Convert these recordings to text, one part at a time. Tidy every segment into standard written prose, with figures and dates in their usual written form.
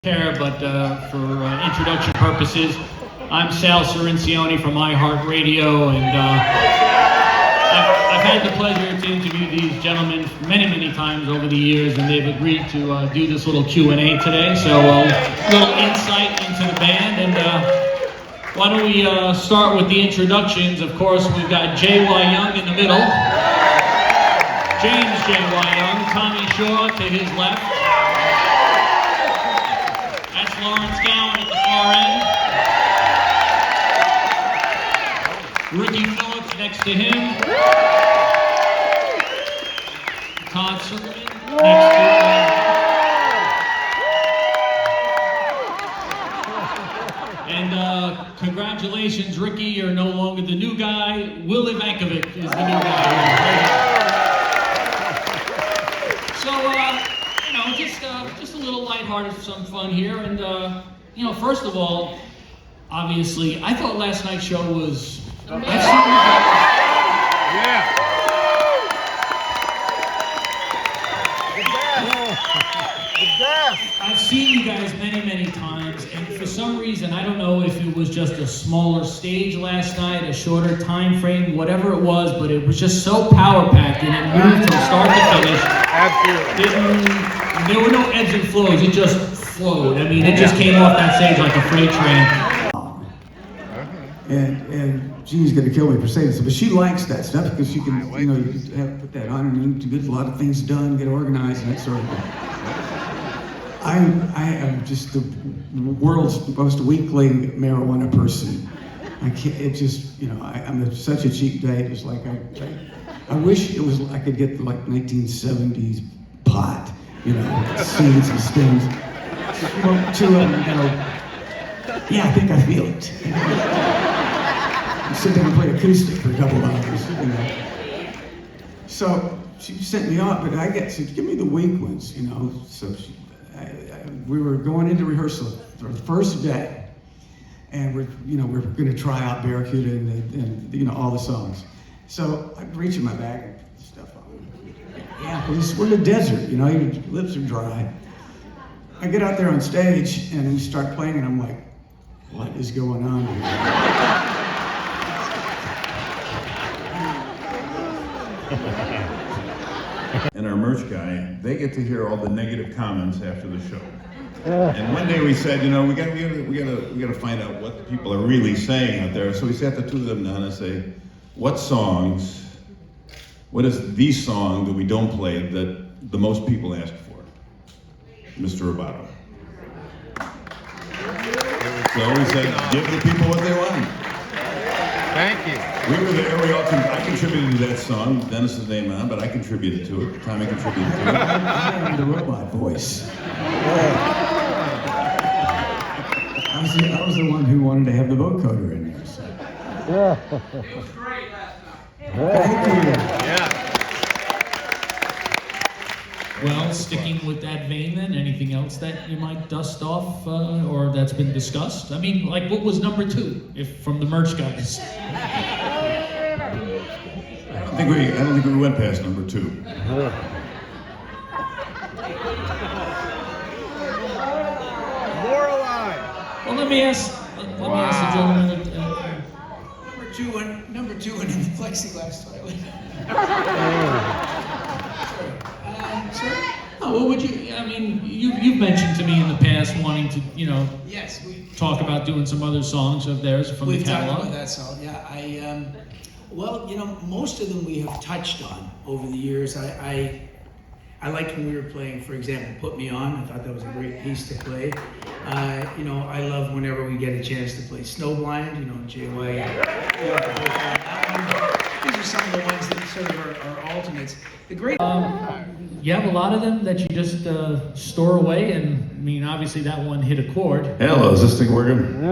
But for introduction purposes, I'm Sal Cirincione from iHeartRadio, and I've had the pleasure to interview these gentlemen many times over the years, and they've agreed to do this little Q&A today. So a little insight into the band, and why don't we start with the introductions. Of course, we've got J.Y. Young in the middle, James J.Y. Young, Tommy Shaw to his left, Lawrence Gowan at the far end. Ricky Phillips next to him. Todd Silverman next to him. And congratulations, Ricky, you're no longer the new guy. Will Ivankovic is the new guy. So, just a little lighthearted, some fun here, and first of all, obviously, I thought last night's show was. I've seen you guys many times, and for some reason, I don't know if it was just a smaller stage last night, a shorter time frame, whatever it was, but it was just so power-packed, and it moved from start to finish. Absolutely. There were no ebbs and flows, it just flowed. I mean, it just came off that stage like a freight train. And Jean's gonna kill me for saying this, but she likes that stuff because she can, you have put that on and get a lot of things done, get organized, and that sort of thing. I am just the world's most weakling marijuana person. I can't. It just, I'm such a cheap date. It's like I wish it was. I could get like 1970s pot, seeds and stems. Yeah, I think I feel it. Sit there and play acoustic for a couple hours. So she sent me off, but I said, give me the weak ones, So we were going into rehearsal for the first day, and we're going to try out Barracuda and all the songs. So I reach in my bag and put the stuff on. Yeah, because we're in the desert, your lips are dry. I get out there on stage and we start playing, and I'm like, what is going on here? And our merch guy, they get to hear all the negative comments after the show. And one day we said, we gotta find out what the people are really saying out there. So we sat the two of them down and say, what is the song that we don't play that the most people ask for? Mr. Roboto. So we said, give the people what they want. Thank you. We were there, I contributed to that song, Dennis's name on, but I contributed to it. Tommy contributed to it. I am the robot voice. I was the one who wanted to have the vocoder in there. So. It was great last night. Thank you. Yeah. Well, sticking with that vein then, anything else that you might dust off or that's been discussed? I mean, like what was number 2 from the merch guys? I don't think we went past number 2. More alive. Well, let me ask the gentleman. Number two in the plexiglass toilet. Sorry? Oh, what would you? I mean, you've mentioned to me in the past wanting to, Yes, talk about doing some other songs of theirs from the we've talked catalog. about that song. Yeah, most of them we have touched on over the years. I liked when we were playing, for example, "Put Me On." I thought that was a great piece to play. I love whenever we get a chance to play "Snowblind." J.Y. These are some of the ones that sort of are alternates. The great. You have a lot of them that you just store away, and I mean, obviously that one hit a chord. Hello, is this thing working?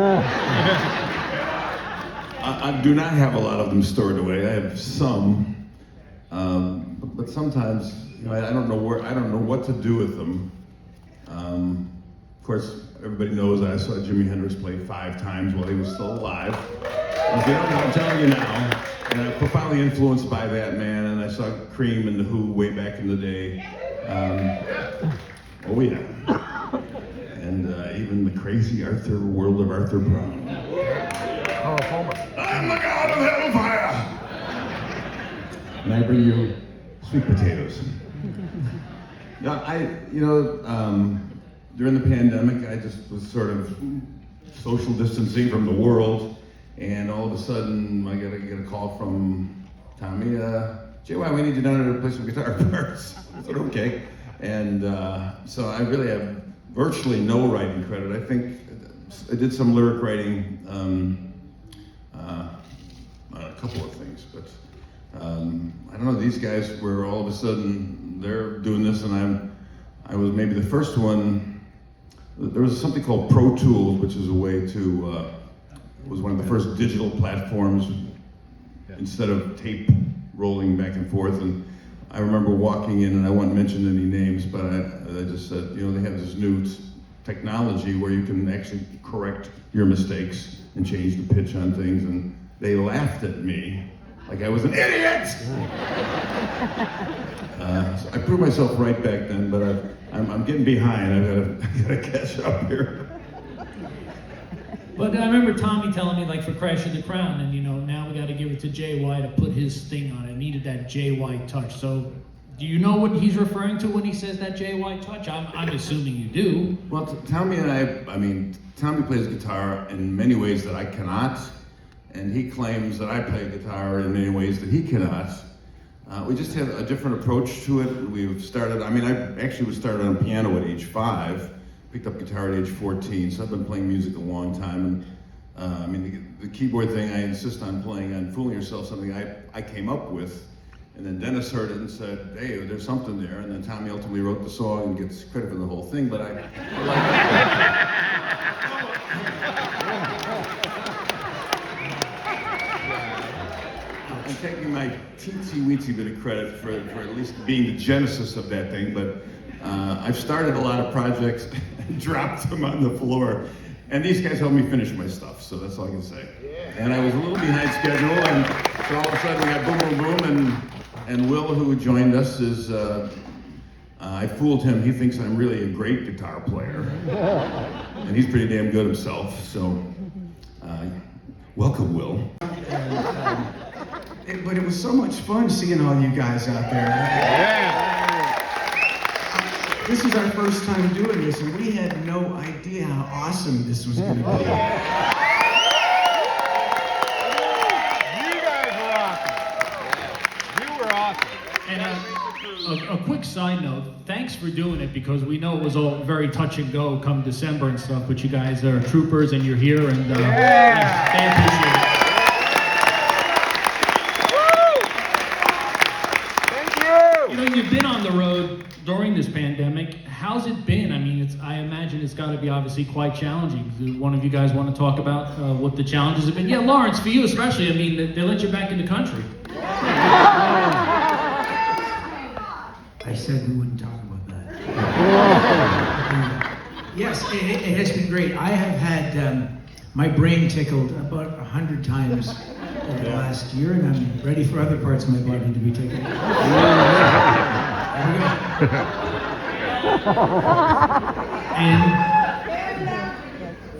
I do not have a lot of them stored away. I have some, but sometimes I don't know what to do with them. Of course, everybody knows I saw Jimi Hendrix play 5 times while he was still alive. If you don't know, I'm telling you now. And I'm profoundly influenced by that man, and I saw Cream and The Who way back in the day. Oh yeah. And even the crazy Arthur, world of Arthur Brown. I'm the god of hellfire! And I bring you sweet potatoes. Yeah, during the pandemic, I just was sort of social distancing from the world, and all of a sudden, I get a call from Tommy, JY, we need you down there to play some guitar parts. I said, okay. And so I really have virtually no writing credit. I think I did some lyric writing on a couple of things, but I don't know, these guys were all of a sudden, they're doing this, and I was maybe the first one. There was something called Pro Tools, which is a way to, was one of the first digital platforms instead of tape rolling back and forth. And I remember walking in, and I won't mention any names, but I just said, you know, they have this new technology where you can actually correct your mistakes and change the pitch on things, and they laughed at me like I was an idiot! So I proved myself right back then, but I'm getting behind. I gotta catch up here. But I remember Tommy telling me, like, for Crash of the Crown, and now we got to give it to JY to put his thing on it. Needed that JY touch. So, do you know what he's referring to when he says that JY touch? I'm assuming you do. Well, Tommy and Tommy plays guitar in many ways that I cannot, and he claims that I play guitar in many ways that he cannot. We just have a different approach to it. We've started, I actually was started on piano at age 5. Picked up guitar at age 14, so I've been playing music a long time. And the keyboard thing, I insist on playing on Fooling Yourself, something I came up with. And then Dennis heard it and said, hey, there's something there. And then Tommy ultimately wrote the song and gets credit for the whole thing. But I'm taking my teensy-weensy bit of credit for at least being the genesis of that thing. But I've started a lot of projects and dropped them on the floor. And these guys helped me finish my stuff, so that's all I can say. And I was a little behind schedule, and so all of a sudden we got boom, boom, boom, and Will, who joined us, is, I fooled him. He thinks I'm really a great guitar player. And he's pretty damn good himself, so welcome, Will. But it was so much fun seeing all you guys out there. Yeah. This is our first time doing this, and we had no idea how awesome this was going to be. You guys were awesome. You were awesome. And a quick side note, thanks for doing it, because we know it was all very touch and go come December and stuff, but you guys are troopers and you're here, and I appreciate it. You've been on the road during this pandemic. How's it been? I mean, I imagine it's got to be obviously quite challenging. Does one of you guys want to talk about what the challenges have been? Yeah, Lawrence, for you especially. I mean, they let you back in the country. I said we wouldn't talk about that. Yes, it has been great. I have had my brain tickled about 100 times over the last year, and I'm ready for other parts of my body to be tickled. And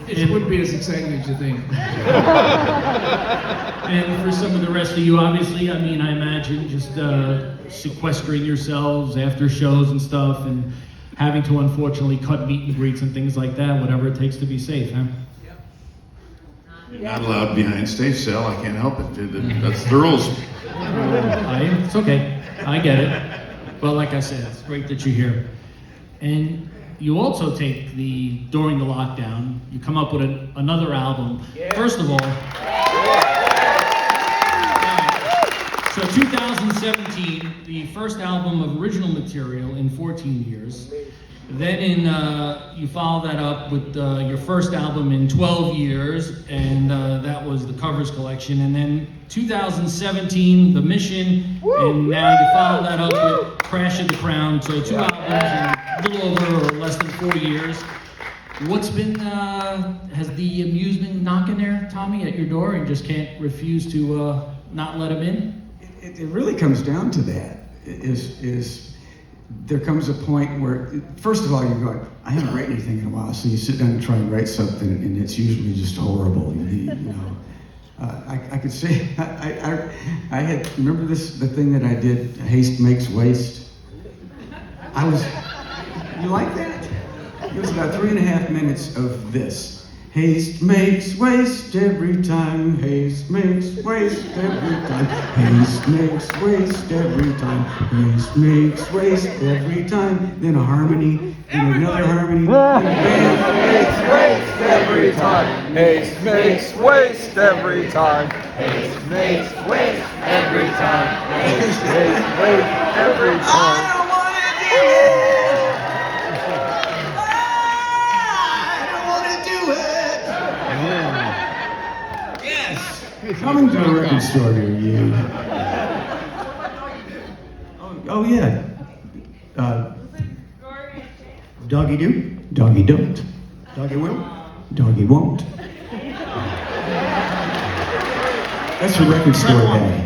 it wouldn't be as exciting as you think. And for some of the rest of you, obviously, I mean, I imagine just sequestering yourselves after shows and stuff, and having to unfortunately cut meet and greets and things like that, whatever it takes to be safe, huh? You're not allowed behind stage, Sal. I can't help it. That's the rules. It's okay. I get it. But like I said, it's great that you're here. And you also take during the lockdown, you come up with another album. First of all, so 2017, the first album of original material in 14 years. Then you follow that up with your first album in 12 years, and that was the Covers Collection. And then 2017, The Mission, and now you follow that up with Crash of the Crown. So 2 albums in a little over or less than 4 years. What's been, has the amusement knocking there, Tommy, at your door, and just can't refuse to not let him in? It really comes down to that, is there comes a point where, first of all, you're going, I haven't written anything in a while, so you sit down and try and write something, and it's usually just horrible. You know, I could say, I had, remember the thing that I did, haste makes waste? You like that? It was about 3.5 minutes of this. Haste makes waste every time. Haste makes waste every time. Haste makes waste every time. Haste makes waste every time. Then a harmony, then another harmony. Haste makes every time. Haste makes waste every time. Haste makes waste every time. Haste makes waste every time. I don't want to do it. Coming to a record store near you. Oh yeah. Doggy do, doggy don't. Doggy will, doggy won't. That's a record store day.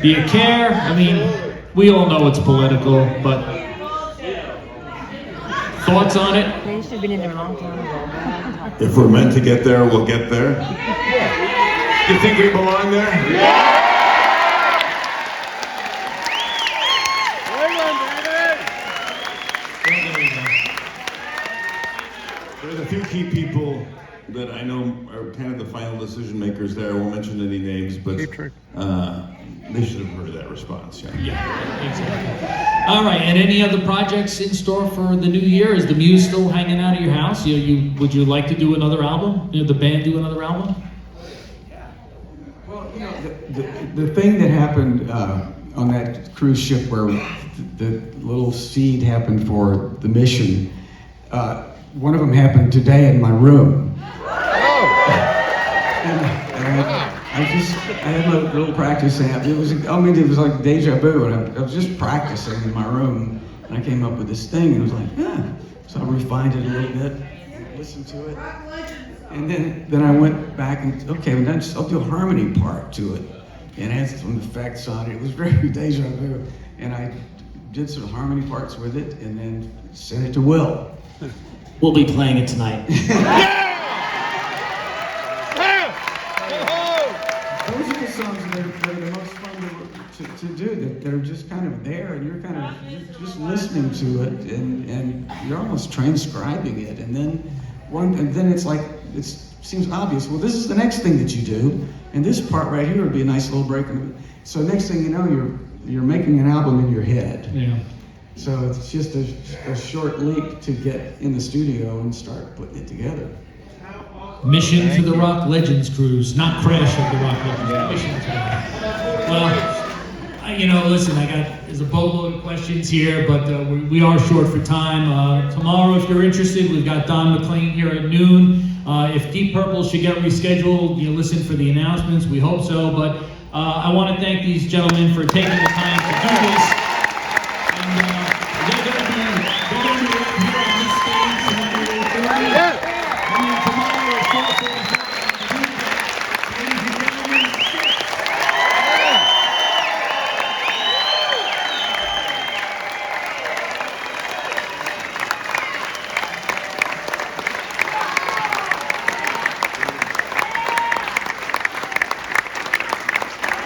Do you care? I mean, we all know it's political, but thoughts on it? They should have been in there a long time ago. If we're meant to get there, we'll get there. You think we belong there? There's a few key people that I know are kind of the final decision makers there. I won't mention any names, but they should have heard that response. Yeah, exactly. All right, and any other projects in store for the new year? Is the Muse still hanging out at your house? Would you like to do another album? The band do another album? Well, you know, the thing that happened on that cruise ship where the little seed happened for the mission, one of them happened today in my room. I had a little practice amp. It was like deja vu, and I was just practicing in my room, and I came up with this thing, and it was like, yeah. So I refined it a little bit, listened to it, and then I went back and okay, I'll do a harmony part to it, and add some effects on it. It was very deja vu, and I did some harmony parts with it, and then sent it to Will. We'll be playing it tonight. Those are the songs that are the most fun to do, that are just kind of there, and you're just listening to it, and you're almost transcribing it, and then it's like, it seems obvious, well, this is the next thing that you do, and this part right here would be a nice little break. So next thing you know, you're making an album in your head. Yeah. So it's just a short leap to get in the studio and start putting it together. Mission to the Rock Legends cruise, not Crash of the Rock Legends. Mission to the Rock. Well, listen, there's a boatload of questions here, but we are short for time. Tomorrow, if you're interested, we've got Don McLean here at noon. If Deep Purple should get rescheduled, listen for the announcements. We hope so, but I want to thank these gentlemen for taking the time to do this.